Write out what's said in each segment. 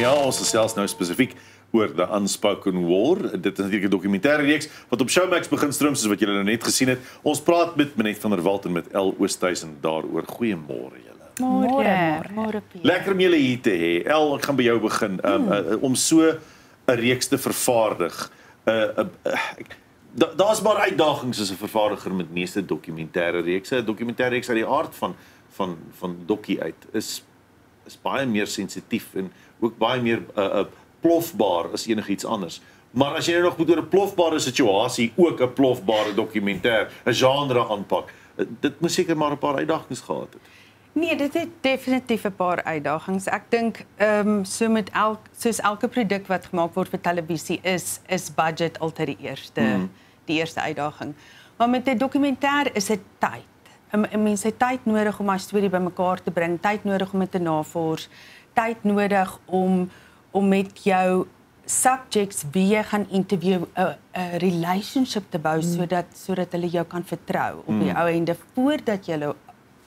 ja, ons gesels nou spesifiek oor The Unspoken War. Dit is natuurlik 'n dokumentêre reeks wat op Showmax begin stroom, soos wat julle nou net gesien het. Ons praat met Minette van der Walt en met El Oosthuizen daaroor. Goeiemôre julle. Môre. Lekker om julle hier te hê. El, ek gaan by jou begin. Om so 'n reeks te vervaardig. Daar's maar uitdagings as 'n vervaardiger met meeste dokumentêre reekse. 'n Dokumentêre reeks uit die aard van dokkie uit is baie meer sensitief en ook baie meer plofbaar as enigiets anders. Maar as jy nou nog moet oor 'n plofbare situasie ook 'n plofbare dokumentêr, 'n genre aanpak, dit moet seker maar 'n paar uitdagings gehad het. Nee, dit het definitief 'n paar uitdagings. Ek dink soos elke produk wat gemaak word vir televisie is budget altyd die eerste uitdaging. Maar met 'n dokumentêr is dit tyd. 'n Mens het tyd nodig om 'n storie bymekaar te bring, tyd nodig om dit te navors, tyd nodig om met jou subjects wie jy gaan interview 'n relationship te bou sodat hulle jou kan vertrou op die ou einde voordat jy hulle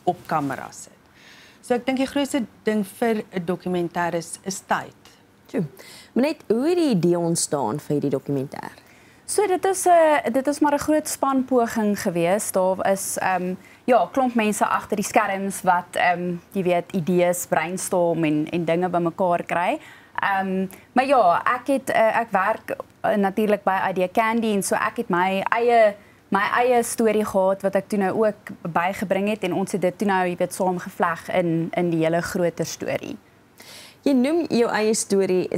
op kamera sit. So ek dink die grootste ding vir 'n dokumentêr is tyd. Minette, hoe het die idee ontstaan vir hierdie dokumentêr? So dit is maar 'n groot spanpoging geweest. Daar is klomp mense agter die skerms wat jy weet idees brainstorm en dinge bymekaar kry. Maar ja, ek werk natuurlik by Idea Candy en so ek het my eie storie gehad wat ek toe nou ook bygebring het en ons het dit toe nou jy weet saamgevleg in die hele groter storie. Jy noem jou eie storie,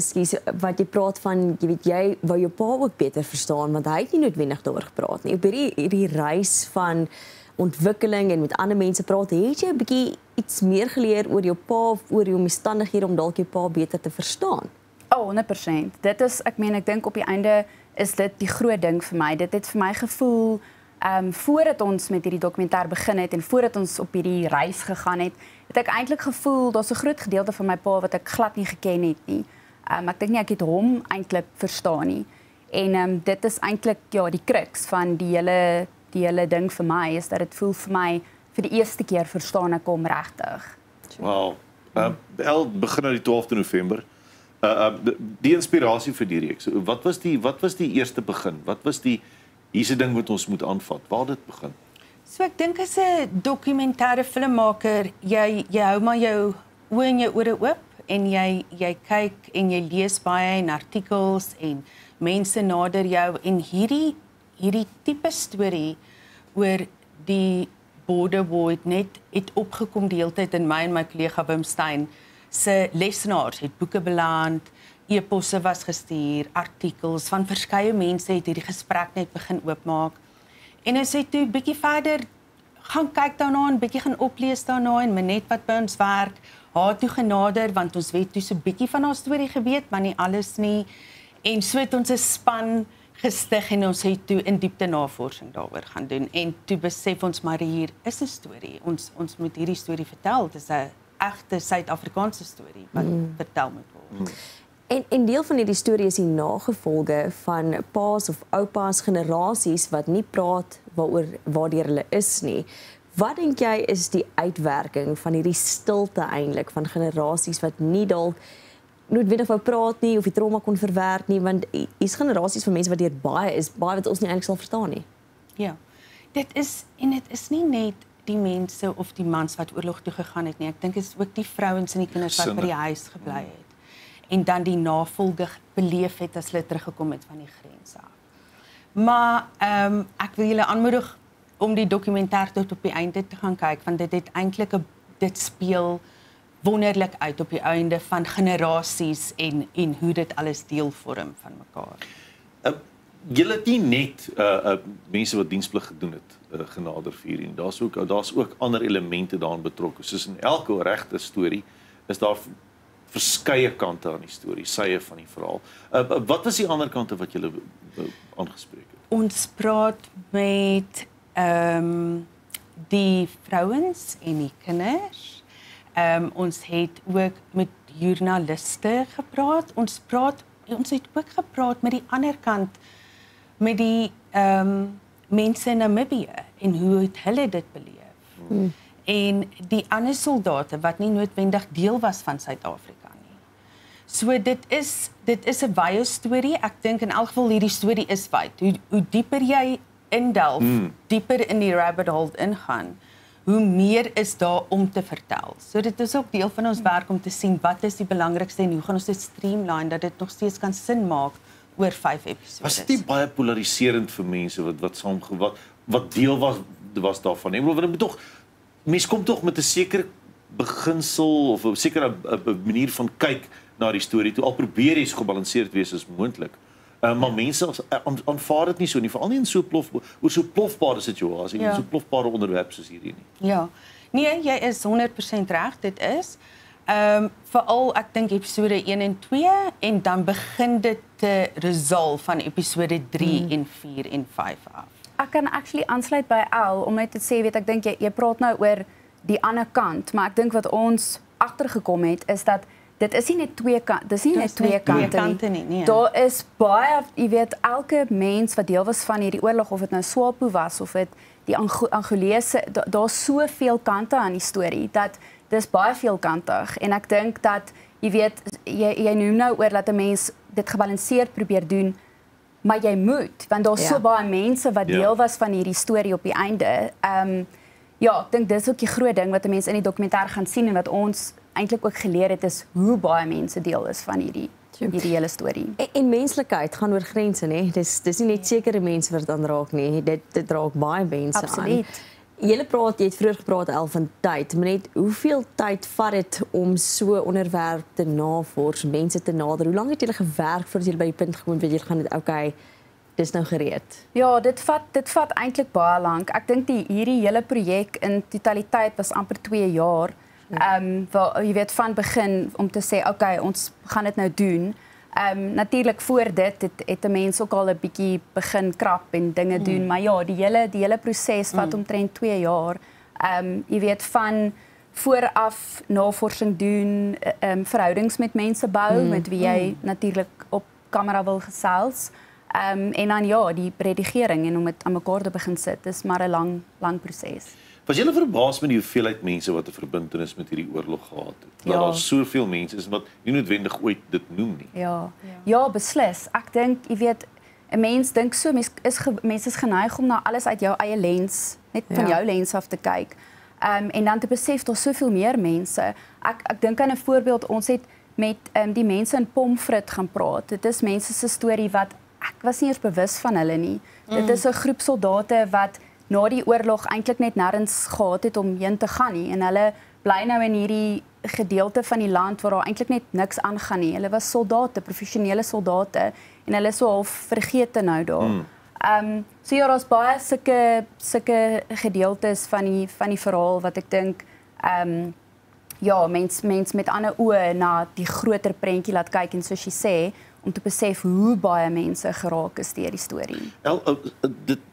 wat jy praat van, jy weet jy wou jou pa ook beter verstaan want hy het nie noodwendig daaroor gepraat nie. Op hierdie reis van ontwikkeling en met ander mense praat, het jy 'n bietjie iets meer geleer oor jou pa of oor jou omstandighede om dalk jou pa beter te verstaan? 100%. Ek dink op die einde is dit die groot ding vir my. Dit het vir my gevoel voordat ons met hierdie dokumentêr begin het en voordat ons op hierdie reis gegaan het ek eintlik gevoel daar's 'n groot gedeelte van my pa wat ek glad nie geken het nie. Ek dink nie ek het hom eintlik verstaan nie. En dit is eintlik die crux van die hele ding vir my is dat dit voel vir my vir die eerste keer verstaan ek hom regtig. Wow. El begin nou die 12de November. Die inspirasie vir die reeks. Wat was die eerste begin? Wat was hier's 'n ding wat ons moet aanvat? Waar het dit begin? So ek dink as 'n dokumentêre filmmaker, jy hou maar jou oë en jou ore oop en jy kyk en jy lees baie in artikels en mense nader jou en hierdie tipe storie oor die border war het opgekom die hele tyd in my en my kollega Wim Stein se lesenaars het boeke beland, e-posse was gestuur, artikels van verskeie mense het hierdie gesprek net begin oopmaak. En ons het toe bietjie verder gaan kyk daarna en bietjie gaan oplees daarna en Minette wat by ons werk, haar toe genader want ons weet toe so bietjie van haar storie geweet, maar nie alles nie. En so het ons 'n span gestig en ons het toe in diepte navorsing daaroor gaan doen en toe besef ons maar hier is 'n storie. Ons moet hierdie storie vertel. Dit is 'n egte Suid-Afrikaanse storie wat vertel moet word. En deel van hierdie storie is die nagevolge van pa's of oupa's generasies wat nie praat waardeur hulle is nie. Wat dink jy is die uitwerking van hierdie stilte eintlik van generasies wat nie dalk noodwendig wou praat nie of die trauma kon verwerk nie, want hier's generasies van mense wat deur baie wat ons nie eintlik sal verstaan nie. Ja. Dit is nie net die mense of die mans wat oorlog toe gegaan het nie. Ek dink dit is ook die vrouens en die kinders wat by die huis gebly het. En dan die navolge beleef het as hulle teruggekom het van die grens af. Maar ek wil julle aanmoedig om die dokumentêr tot op die einde te gaan kyk, want dit speel wonderlik uit op die einde van generasies en hoe dit alles deel vorm van mekaar. Julle het nie net mense wat diensplig gedoen het genader vir hierdie. Daar's ook ander elemente daarin betrokke. Soos in elke regte storie is daar verskeie kante aan die storie, sye van die verhaal. Wat was die ander kante wat julle aangespreek het? Ons praat met die vrouens en die kinders. Ons het ook met joernaliste gepraat. Ons het ook gepraat met die ander kant, met die mense in Namibië en hoe het hulle dit beleef. En die ander soldate wat nie noodwendig deel was van Suid-Afrika nie. So dit is 'n wye storie. Ek dink in elk geval hierdie storie is wyd. Hoe dieper jy indelf, dieper in die rabbit hole ingaan, hoe meer is daar om te vertel. So dit is ook deel van ons werk om te sien wat is die belangrikste en hoe gaan ons dit streamline dat dit nog steeds kan sin maak oor 5 episodes. Was dit nie baie polariserend vir mense wat deel was daarvan? Ek bedoel, tog mense kom tog met 'n sekere beginsel of 'n sekere manier van kyk na die storie toe al probeer jy so gebalanseerd wees as moontlik. Maar mense aanvaar dit nie so nie, veral nie in so plofbare situasie, in so plofbare onderwerp soos hierdie nie. Ja. Nee, jy is 100% reg, dit is. Veral ek dink episode 1 en 2 en dan begin dit te resolve van episode 3 en 4 en 5 af. Ek kan actually aansluit by Al om net te sê, weet ek dink jy praat nou oor die ander kant, maar ek dink wat ons agtergekom het is dat dit is nie net twee kante, dis nie net twee kante nie. Nee. Daar is baie, jy weet, elke mens wat deel was van hierdie oorlog, of dit nou SWAPO was of dit die Angolese, daar's soveel kante aan die storie dat dis baie veelkantig en ek dink dat jy weet jy noem nou oor dat 'n mens dit gebalanseerd probeer doen, maar jy moet want daar's so baie mense wat deel was van hierdie storie op die einde. Ja, ek dink dis ook die groot ding wat 'n mens in die dokumentêr gaan sien en wat ons eintlik ook geleer het is hoe baie mense deel is van hierdie hele storie. En menslikheid gaan oor grense, né? Dis nie net sekere mense wat dit aanraak nie. Dit raak baie mense Absoluut. aan. Jy het vroeër gepraat al van tyd, maar net hoeveel tyd vat dit om so 'n onderwerp te navors, mense te nader? Hoe lank het julle gewerk voordat julle by die punt gekom het waar julle gaan dit okay, dis nou gereed? Ja, dit vat eintlik baie lank. Ek dink hierdie hele projek in totaliteit was amper 2 jaar. Waar jy weet van begin om te sê okay, ons gaan dit nou doen. Natuurlik voor dit het 'n mens ook al 'n bietjie begin krap en dinge doen, maar ja, die hele proses vat omtrent 2 jaar. Jy weet van vooraf navorsing doen, verhoudings met mense bou met wie jy natuurlik op kamera wil gesels. En dan ja, die redigering en om dit aan mekaar te begin sit, is maar 'n lang proses. Was julle verbaas met die hoeveelheid mense wat 'n verbintenis met hierdie oorlog gehad het? Dat daar soveel mense is wat nie noodwendig ooit dit noem nie. Ja, beslis. Ek dink, jy weet, 'n mens dink so, mense is geneig om na alles uit jou eie lens, net van jou lens af te kyk. En dan te besef daar's soveel meer mense. Ek dink aan 'n voorbeeld, ons het met die mense in Pomfret gaan praat. Dit is mense se storie wat ek was nie eens bewus van hulle nie. Dit is 'n groep soldate wat na die oorlog eintlik net nêrens gehad het om heen te gaan nie en hulle bly nou in hierdie gedeelte van die land waar daar eintlik net niks aangaan nie. Hulle was soldate, professionele soldate en hulle is so half vergete nou daar. So ja, daar's baie sulke gedeeltes van die verhaal wat ek dink ja, mens met ander oë na die groter prentjie laat kyk en soos jy sê, om te besef hoe baie mense geraak is deur die storie.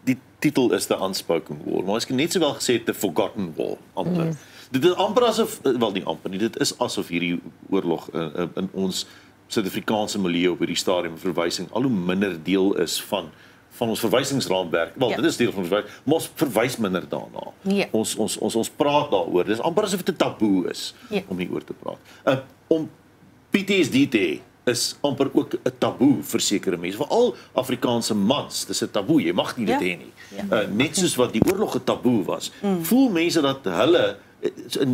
Die titel is The Unspoken War, maar ek het net sowel gesê The Forgotten War, amper. Dit is amper asof, wel nie amper nie, dit is asof hierdie oorlog in ons Suid-Afrikaanse milieu op hierdie stadium verwysing al hoe minder deel is van ons verwysingsraamwerk. Wel, dit is deel van ons maar ons verwys minder daarna. Ja. Ons praat daaroor. Dit is amper asof dit 'n taboe is om hieroor te praat. Om PTSD te hê is amper ook 'n taboe vir sekere mense, veral Afrikaanse mans. Dis 'n taboe, jy mag nie dit hê nie. Net soos wat die oorlog 'n taboe was. Voel mense dat hulle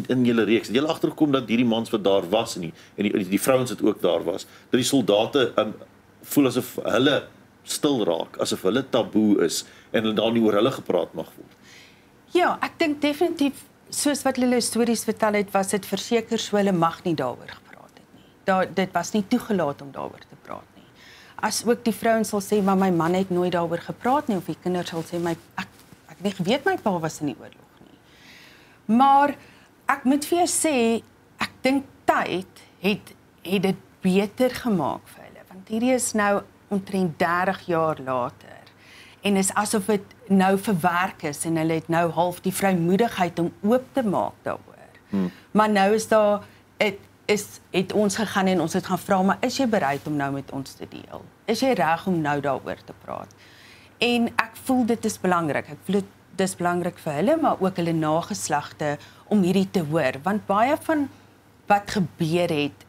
in julle reeks, het julle agtergekom dat hierdie mans wat daar was en die vrouens wat ook daar was, dat die soldate voel asof hulle stil raak, asof hulle taboe is en hulle daar nie oor hulle gepraat mag word. Ja, ek dink definitief soos wat hulle stories vertel het, was dit verseker so hulle mag nie daaroor gepraat het nie. Dit was nie toegelaat om daaroor te praat nie. As ook die vrouens sal sê maar my man het nooit daaroor gepraat nie of die kinders sal sê ek nie geweet my pa was in die oorlog nie. Maar ek moet vir jou sê ek dink tyd het dit beter gemaak vir hulle want hierdie is nou omtrent 30 jaar later. En is asof dit nou verwerk is en hulle het nou half die vrymoedigheid om oop te maak daaroor. Maar nou is daar het ons gegaan en ons het gaan vra, maar is jy bereid om nou met ons te deel? Is jy reg om nou daaroor te praat? En ek voel dit is belangrik. Ek voel dit is belangrik vir hulle, maar ook hulle nageslagte om hierdie te hoor, want baie van wat gebeur het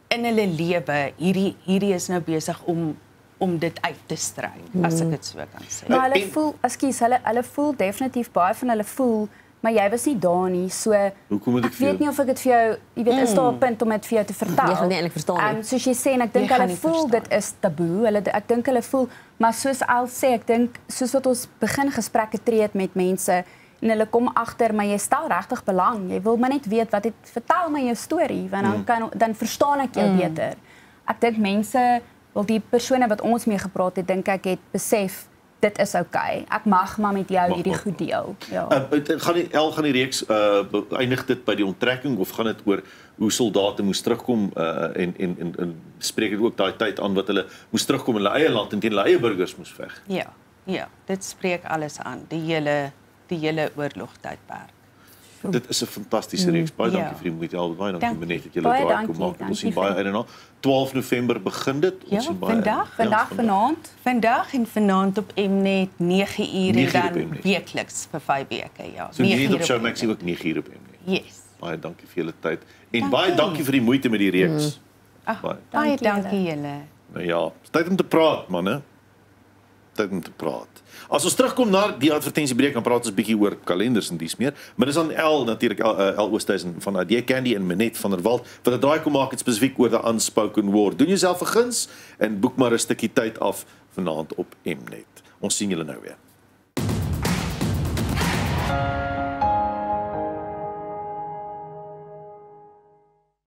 in hulle lewe hierdie is nou besig om dit uit te stry, as ek dit so kan sê. Maar hulle voel, ekskuus, hulle voel definitief, baie van hulle voel, maar jy was nie daar nie, so Hoekom moet ek ek weet nie of ek dit vir jou, jy weet, is daar 'n punt om dit vir jou te vertel. Jy gaan nie eintlik verstaan nie. Soos jy sê, en ek dink Jy gaan hulle nie voel verstaan. dit is taboe. Ek dink hulle voel, maar soos Al sê, ek dink soos wat ons begin gesprekke tree het met mense en hulle kom agter, maar jy stel regtig belang. Jy wil maar net weet wat het vertel my jou storie, want dan verstaan ek jou beter. Ek dink mense, wel die persone wat ons mee gepraat het, dink ek het besef dit is okay. Ek mag maar met jou hierdie goed deel. Ja. Gaan die reeks eindig dit by die onttrekking of gaan dit oor hoe soldate moes terugkom en spreek dit ook daai tyd aan wat hulle moes terugkom in hulle eie land en teen hulle eie burgers moes veg? Ja, dit spreek alles aan, die hele oorlogtydperk. Dit is 'n fantastiese reeks. Baie Ja. dankie vir die moeite. Al baie dankie Dankie. Benet dat jy Baie dit daar kom dankie, maak. Ons sien dankie baie uit daarna. 12 November begin dit. Ons Ja, sien baie vandag. Vandag vanaand. Vandag en vanaand op Mnet 9 uur 9 en uur op dan Mnet. weekliks vir 5 weke, ja. So 9 nie uur op op Showmax Mnet. ook 9 uur op Mnet. Yes. Baie dankie vir julle tyd en Dankie. baie dankie vir die moeite met die reeks. Ag, Baie. baie Dankie dankie julle. Nou ja, is tyd om te praat, manne. Tyd om te praat. As ons terugkom na die advertensiebreek, dan praat ons 'n bietjie oor kalenders en dies meer. Maar dis aan L natuurlik L Oosthuizen van AD Candy en Menet van der Walt wat 'n draai kom maak het spesifiek oor die unspoken word. Doen jouself 'n guns en boek maar 'n stukkie tyd af vanaand op Mnet. Ons sien julle nou weer.